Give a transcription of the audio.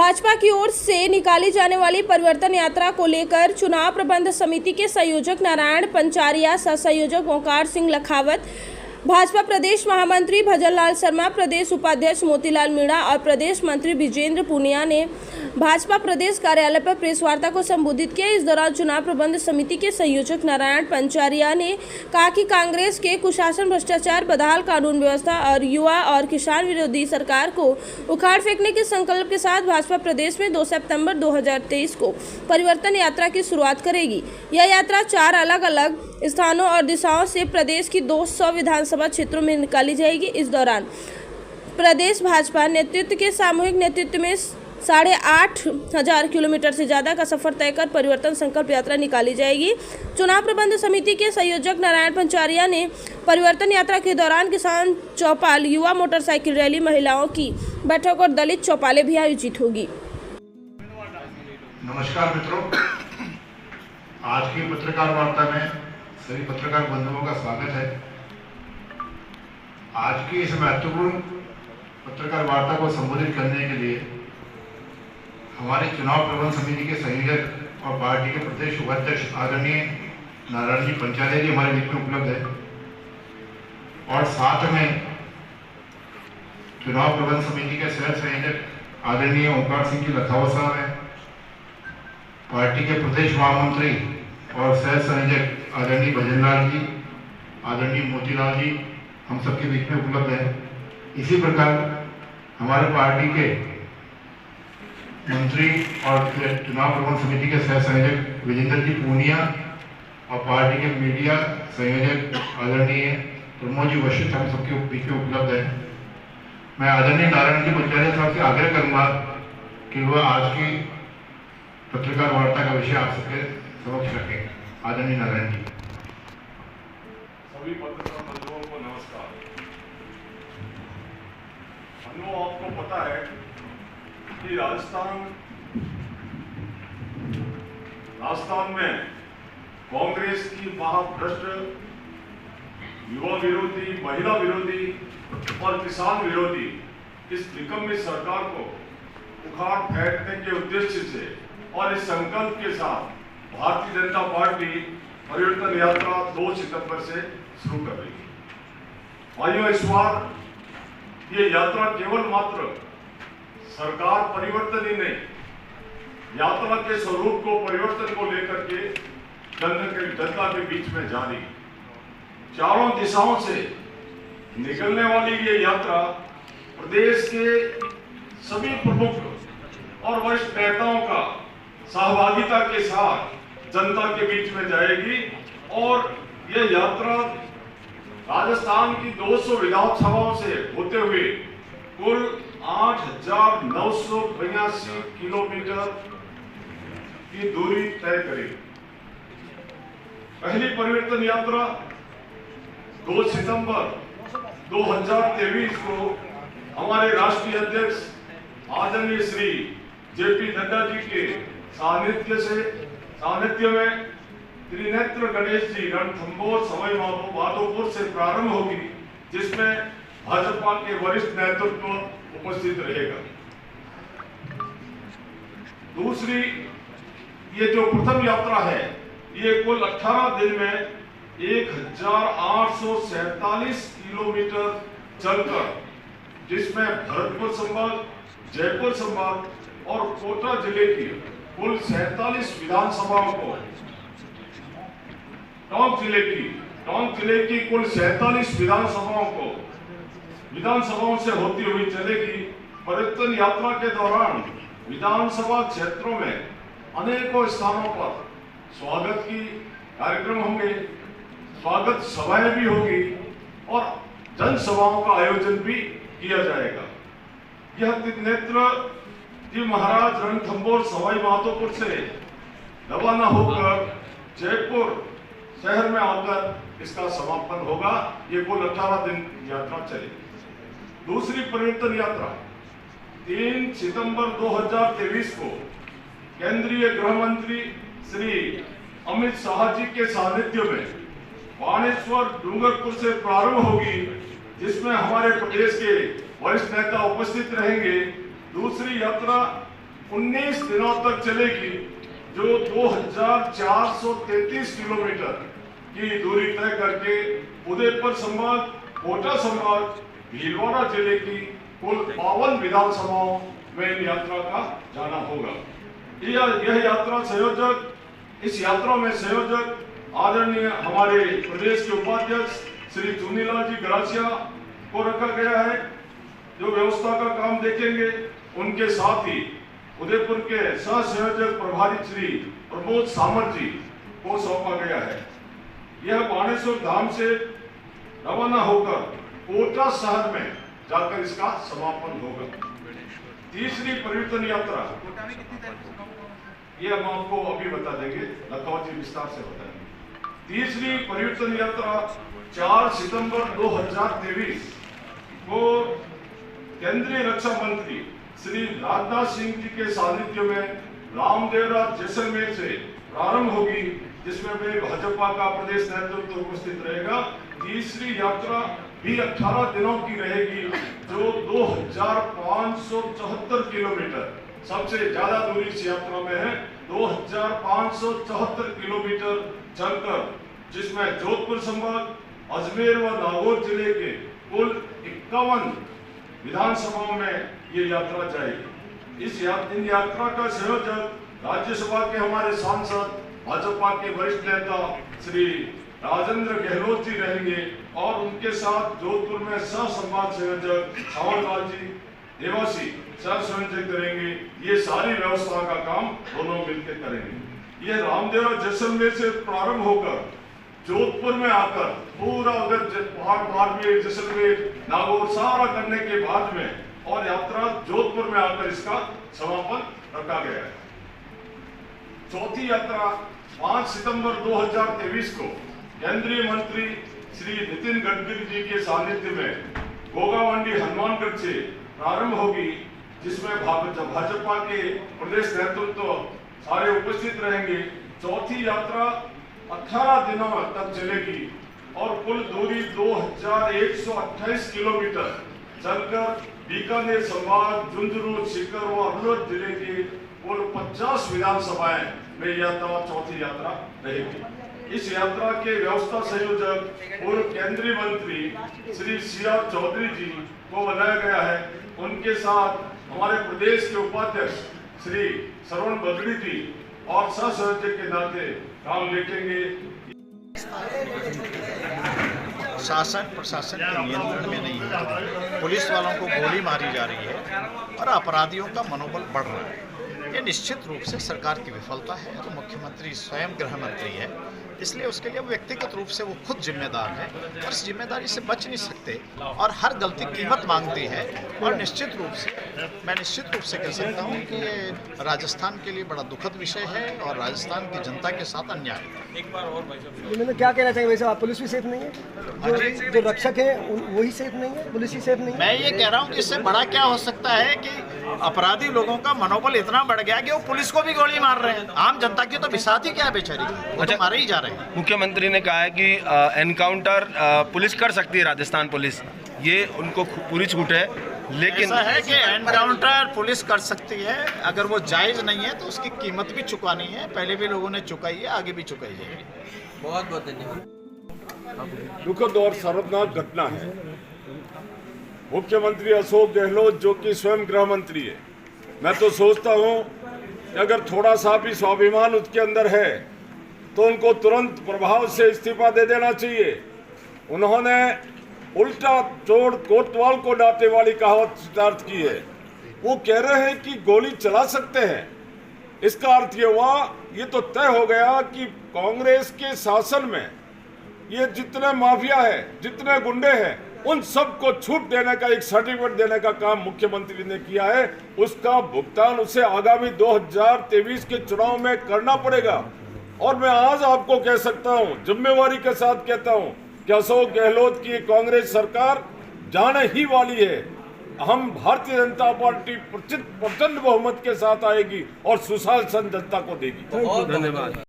भाजपा की ओर से निकाली जाने वाली परिवर्तन यात्रा को लेकर चुनाव प्रबंध समिति के संयोजक नारायण पंचारिया, सह संयोजक ओंकार सिंह लखावत, भाजपा प्रदेश महामंत्री भजन लाल शर्मा, प्रदेश उपाध्यक्ष मोतीलाल मीणा और प्रदेश मंत्री विजेंद्र पुनिया ने भाजपा प्रदेश कार्यालय पर प्रेस वार्ता को संबोधित किया। इस दौरान चुनाव प्रबंध समिति के संयोजक नारायण पंचारिया ने कहा कि कांग्रेस के कुशासन, भ्रष्टाचार, बदहाल कानून व्यवस्था और युवा और किसान विरोधी सरकार को उखाड़ फेंकने के संकल्प के साथ भाजपा प्रदेश में 2 सितंबर 2023 को परिवर्तन यात्रा की शुरुआत करेगी। यह यात्रा 4 अलग अलग स्थानों और दिशाओं से प्रदेश की 200 विधानसभा क्षेत्रों में निकाली जाएगी। इस दौरान प्रदेश भाजपा नेतृत्व के सामूहिक नेतृत्व में 8,500 किलोमीटर से ज़्यादा का सफर तय कर परिवर्तन संकल्प यात्रा निकाली जाएगी। चुनाव प्रबंध समिति के संयोजक नारायण पंचारिया ने परिवर्तन यात्रा के दौरान किसान चौपाल, युवा मोटरसाइकिल रैली, महिलाओं की बैठक और दलित चौपालें भी आयोजित होगी। नमस्कार मित्रों, आज की पत्रकार वार्ता में सभी पत्रकार बंधुओं का स्वागत है। आज की इस महत्वपूर्ण पत्रकार वार्ता को संबोधित करने के लिए हमारे चुनाव प्रबंध समिति के संयोजक और पार्टी के प्रदेश उपाध्यक्ष आदरणीय नारायण जी पंचारिया जी हमारे बीच में उपलब्ध है और साथ में चुनाव प्रबंध समिति के सह संयोजक आदरणीय ओंकार सिंह जी लखावत साहब हैं, पार्टी के प्रदेश महामंत्री और सह संयोजक आदरणीय भजन लाल जी, आदरणीय मोतीलाल जी हम सबके बीच में उपलब्ध है। इसी प्रकार हमारे पार्टी के मंत्री और चुनाव प्रबंध समिति के सह संयोजक विजेंद्र जी पूनिया और पार्टी के मीडिया संयोजक आदरणीय प्रमोद जी वशिष्ठ हम सबके बीच में उपलब्ध है। मैं आदरणीय नारायण जी पंचारिया साहब से आग्रह करूंगा कि वह आज की पत्रकार वार्ता का विषय आप सबके समक्ष रखें। आदरणीय नारायण जी। सभी पत्रकार बंधुओं को नमस्कार। आपको पता है कि राजस्थान में कांग्रेस की महाभ्रष्ट, युवा विरोधी, महिला विरोधी और किसान विरोधी इस निकम्मी सरकार को उखाड़ फेंकने के उद्देश्य से और इस संकल्प के साथ भारतीय जनता पार्टी परिवर्तन यात्रा 2 सितंबर से शुरू कर रही है। भाइयों, इस बार ये यात्रा केवल मात्र सरकार परिवर्तन ही नहीं, यात्रा के स्वरूप को, परिवर्तन को लेकर के जनता के बीच में जारी चारों दिशाओं से निकलने वाली ये यात्रा प्रदेश के सभी प्रमुख और वरिष्ठ नेताओं का सहभागिता के साथ जनता के बीच में जाएगी और यह यात्रा राजस्थान की 200 विधानसभाओं से होते हुए कुल 8,982 किलोमीटर की दूरी तय करेगी। पहली परिवर्तन यात्रा 2 सितंबर 2023 को हमारे राष्ट्रीय अध्यक्ष आदरणीय श्री जेपी नड्डा जी के सानिध्य में त्रिनेत्र गणेश जी रणथंभौर सवाई माधोपुर से प्रारंभ होगी, जिसमें भाजपा के वरिष्ठ नेतृत्व उपस्थित रहेगा। दूसरी, ये जो प्रथम यात्रा है, ये कुल 18 दिन में 1,847 किलोमीटर चलकर, जिसमें भरतपुर संभाग, जयपुर संभाग और कोटा जिले की कुल 47 विधानसभाओं को, टोंक जिले की कुल 47 विधानसभाओं से होती हुई चलेगी। परिवर्तन यात्रा के दौरान विधानसभा क्षेत्रों में अनेकों स्थानों पर स्वागत की कार्यक्रम होंगे, स्वागत सभाएं भी होगी और जनसभाओं का आयोजन भी किया जाएगा। यह त्रिनेत्र जी महाराज रणथंभौर सवाई माधोपुर से रवाना होकर जयपुर शहर में आकर इसका समापन होगा। ये कुल 18 दिन यात्रा चलेगी। दूसरी परिवर्तन यात्रा 3 सितंबर 2023 को केंद्रीय गृह मंत्री श्री अमित शाह जी के सानिध्य में बाणेश्वर डूंगरपुर से प्रारंभ होगी, जिसमें हमारे प्रदेश के वरिष्ठ नेता उपस्थित रहेंगे। दूसरी यात्रा 19 दिनों तक चलेगी, जो 2433 किलोमीटर की दूरी तय करके उदयपुर संभाग, कोटा संभाग, भीलवाड़ा जिले की कुल 52 विधानसभाओं में इन यात्रा का जाना होगा। यह यात्रा संयोजक, इस यात्रा में संयोजक आदरणीय हमारे प्रदेश के उपाध्यक्ष श्री चुनीलाल जी गरासिया को रखा गया है, जो व्यवस्था का काम देखेंगे। उनके साथ ही उदयपुर के सह संयोजक प्रभारी श्री प्रमोद सामंत जी को सौंपा गया है। यह बाणेश्वर धाम से रवाना होकर कोटा शहर में जाकर इसका समापन होगा। तीसरी परिवर्तन यात्रा, ये हम आपको अभी बता देंगे, लखनऊ जी विस्तार से बताएंगे। तीसरी परिवर्तन यात्रा 4 सितंबर 2023 को केंद्रीय रक्षा मंत्री श्री राजनाथ सिंह जी के सानिध्य में रामदेवरा जैसलमेर से प्रारंभ होगी, जिसमें भी भाजपा का प्रदेश नेतृत्व उपस्थित रहेगा। तीसरी यात्रा भी 18 दिनों की रहेगी, जो 2574 किलोमीटर, सबसे ज्यादा दूरी इस यात्रा में है। 2574 किलोमीटर चलकर, जिसमें जोधपुर संभाग, अजमेर व नागौर जिले के कुल 51 विधानसभाओं में ये यात्रा जाएगी। इन यात्रा का संयोजक राज्यसभा के हमारे सांसद, भाजपा के वरिष्ठ नेता श्री राजेंद्र गहलोत जी रहेंगे, और उनके साथ जोधपुर में सह संवाद संयोजक सावरलाल जी देवासी सह संयोजक करेंगे। ये सारी व्यवस्था का काम दोनों मिलकर करेंगे। ये रामदेवरा जैसलमेर से प्रारंभ होकर जोधपुर में आकर पूरा उधर बाड़मेर, जैसलमेर, नागौर सारा करने के बाद में, और यात्रा जोधपुर में आकर इसका समापन रखा गया है। चौथी यात्रा 5 सितंबर 2023 को केंद्रीय मंत्री श्री नितिन गडकरी जी के सानिध्य में गोगावंडी हनुमानगढ़ से प्रारंभ होगी, जिसमें भाजपा के प्रदेश नेतृत्व सारे उपस्थित रहेंगे। चौथी यात्रा 18 दिनों तक चलेगी और कुल दूरी 2128 किलोमीटर चलकर बीकानेर संभाग, झुंझुनू, सीकर व अमरोहा जिले की कुल 50 विधानसभाएं में यात्रा चौथी यात्रा रहेगी। इस यात्रा के व्यवस्था संयोजक पूर्व केंद्रीय मंत्री श्री CR चौधरी जी को बनाया गया है। उनके साथ हमारे प्रदेश के उपाध्यक्ष श्री श्रवण बगड़ी जी और सह संयोजक के नाते काम देखेंगे। शासन प्रशासन के नियंत्रण में नहीं है, पुलिस वालों को गोली मारी जा रही है और अपराधियों का मनोबल बढ़ रहा है। ये निश्चित रूप से सरकार की विफलता है। तो मुख्यमंत्री स्वयं गृह मंत्री है, इसलिए उसके लिए व्यक्तिगत रूप से वो खुद जिम्मेदार है और इस जिम्मेदारी से बच नहीं सकते और हर गलती कीमत मांगती है। और निश्चित रूप से मैं कह सकता हूँ कि ये राजस्थान के लिए बड़ा दुखद विषय है और राजस्थान की जनता के साथ अन्याय है। मैंने क्या कहना चाहिए वैसे, आप पुलिस भी सेफ नहीं है, जो रक्षक है वही सेफ नहीं है, पुलिस ही सेफ नहीं है। मैं ये कह रहा हूँ कि इससे बड़ा क्या हो सकता है कि अपराधी लोगों का मनोबल इतना बढ़ गया कि वो पुलिस को भी गोली मार रहे हैं। आम जनता की तो बिसात ही क्या है बेचारी, वो तो मारे ही जा रहे हैं। मुख्यमंत्री ने कहा है कि एनकाउंटर पुलिस कर सकती है, राजस्थान पुलिस, ये उनको पूरी छूट है। लेकिन ऐसा है कि एनकाउंटर पुलिस कर सकती है, अगर वो जायज़ नहीं है तो उसकी कीमत भी चुकानी है। पहले भी लोगों ने चुकाई है, आगे भी चुकाई जाएगी। बहुत बहुत धन्यवाद। दुखद और शर्मनाक घटना है। मुख्यमंत्री अशोक गहलोत, जो कि स्वयं गृह मंत्री है, मैं तो सोचता हूं कि अगर थोड़ा सा भी स्वाभिमान उसके अंदर है तो उनको तुरंत प्रभाव से इस्तीफा दे देना चाहिए। उन्होंने उल्टा चोर कोतवाल को डांटे वाली कहावत स्टार्ट की है। वो कह रहे हैं कि गोली चला सकते हैं, इसका अर्थ ये हुआ, ये तो तय हो गया कि कांग्रेस के शासन में ये जितने माफिया है, जितने गुंडे हैं, उन सबको छूट देने का, एक सर्टिफिकेट देने का काम मुख्यमंत्री ने किया है। उसका भुगतान उसे आगामी 2023 के चुनाव में करना पड़ेगा। और मैं आज आपको कह सकता हूं, जिम्मेवारी के साथ कहता हूं कि अशोक गहलोत की कांग्रेस सरकार जाने ही वाली है। हम भारतीय जनता पार्टी प्रचंड बहुमत के साथ आएगी और सुशासन जनता को देगी। धन्यवाद।